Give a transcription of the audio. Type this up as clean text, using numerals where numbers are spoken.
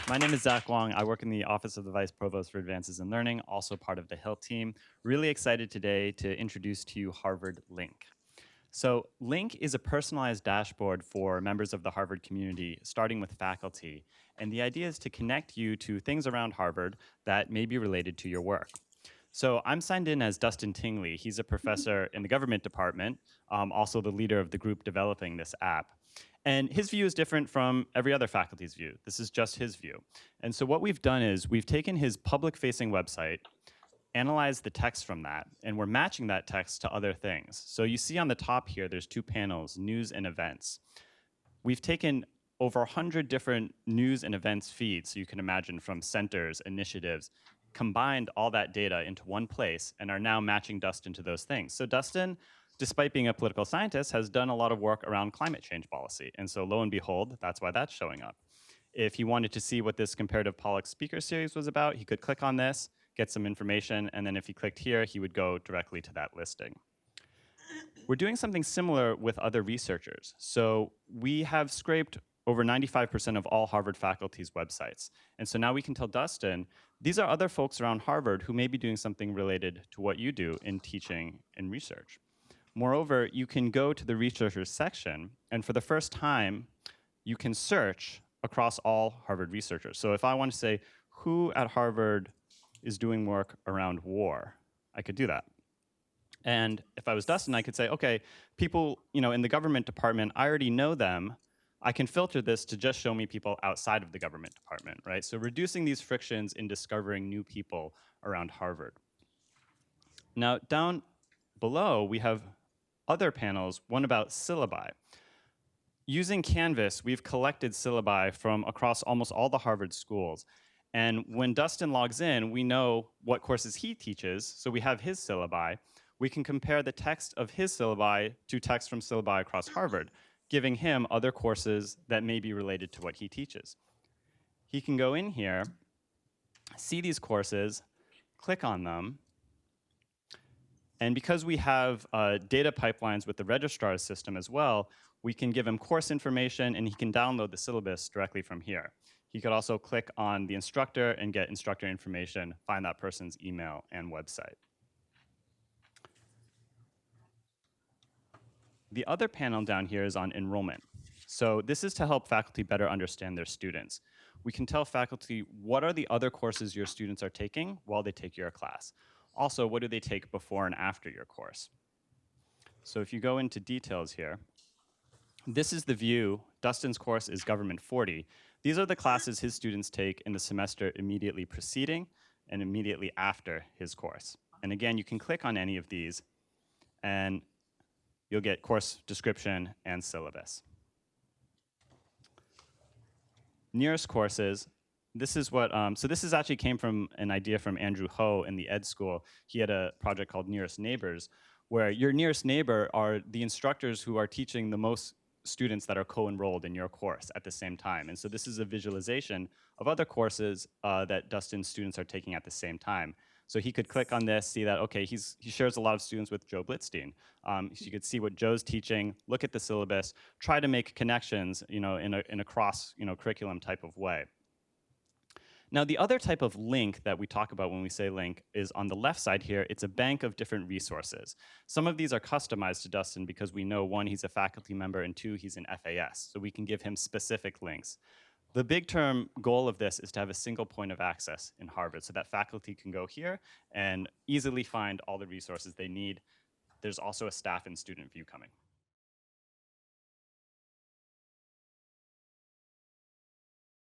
My name is Zac Wang. I work in the Office of the Vice Provost for Advances in Learning, also part of the HILT team. Really excited today to introduce to you Harvard Link. So Link is a personalized dashboard for members of the Harvard community, starting with faculty. And the idea is to connect you to things around Harvard that may be related to your work. So I'm signed in as Dustin Tingley. He's a professor in the government department, also the leader of the group developing this app. And his view is different from every other faculty's view. This is just his view. And so what we've done is we've taken his public-facing website, analyzed the text from that, and we're matching that text to other things. So you see on the top here, there's two panels, news and events. We've taken over 100 different news and events feeds, so you can imagine from centers, initiatives, combined all that data into one place and are now matching Dustin to those things. So Dustin, despite being a political scientist, has done a lot of work around climate change policy. And so lo and behold, that's why that's showing up. If he wanted to see what this comparative politics speaker series was about, he could click on this, get some information, and then if he clicked here, he would go directly to that listing. We're doing something similar with other researchers. So we have scraped over 95% of all Harvard faculty's websites. And so now we can tell Dustin, these are other folks around Harvard who may be doing something related to what you do in teaching and research. Moreover, you can go to the researchers section, and for the first time, you can search across all Harvard researchers. So if I want to say, who at Harvard is doing work around war, I could do that. And if I was Dustin, I could say, okay, people in the government department, I already know them. I can filter this to just show me people outside of the government department, right? So reducing these frictions in discovering new people around Harvard. Now, down below, we have other panels, one about syllabi. Using Canvas, we've collected syllabi from across almost all the Harvard schools. And when Dustin logs in, we know what courses he teaches, so we have his syllabi. We can compare the text of his syllabi to text from syllabi across Harvard, giving him other courses that may be related to what he teaches. He can go in here, see these courses, click on them, and because we have data pipelines with the registrar's system as well, we can give him course information and he can download the syllabus directly from here. He could also click on the instructor and get instructor information, find that person's email and website. The other panel down here is on enrollment. So this is to help faculty better understand their students. We can tell faculty what are the other courses your students are taking while they take your class. Also, what do they take before and after your course? So if you go into details here, this is the view. Dustin's course is Government 40. These are the classes his students take in the semester immediately preceding and immediately after his course. And again, you can click on any of these and you'll get course description and syllabus. Nearest courses, this is what, so this is actually came from an idea from Andrew Ho in the Ed School. He had a project called Nearest Neighbors, where your nearest neighbor are the instructors who are teaching the most students that are co-enrolled in your course at the same time. And so this is a visualization of other courses that Dustin's students are taking at the same time. So he could click on this, see that, okay, he shares a lot of students with Joe Blitzstein. So you could see what Joe's teaching, look at the syllabus, try to make connections in a cross curriculum type of way. Now, the other type of link that we talk about when we say link is on the left side here. It's a bank of different resources. Some of these are customized to Dustin because we know, one, he's a faculty member, and two, he's an FAS. So we can give him specific links. The big term goal of this is to have a single point of access in Harvard so that faculty can go here and easily find all the resources they need. There's also a staff and student view coming.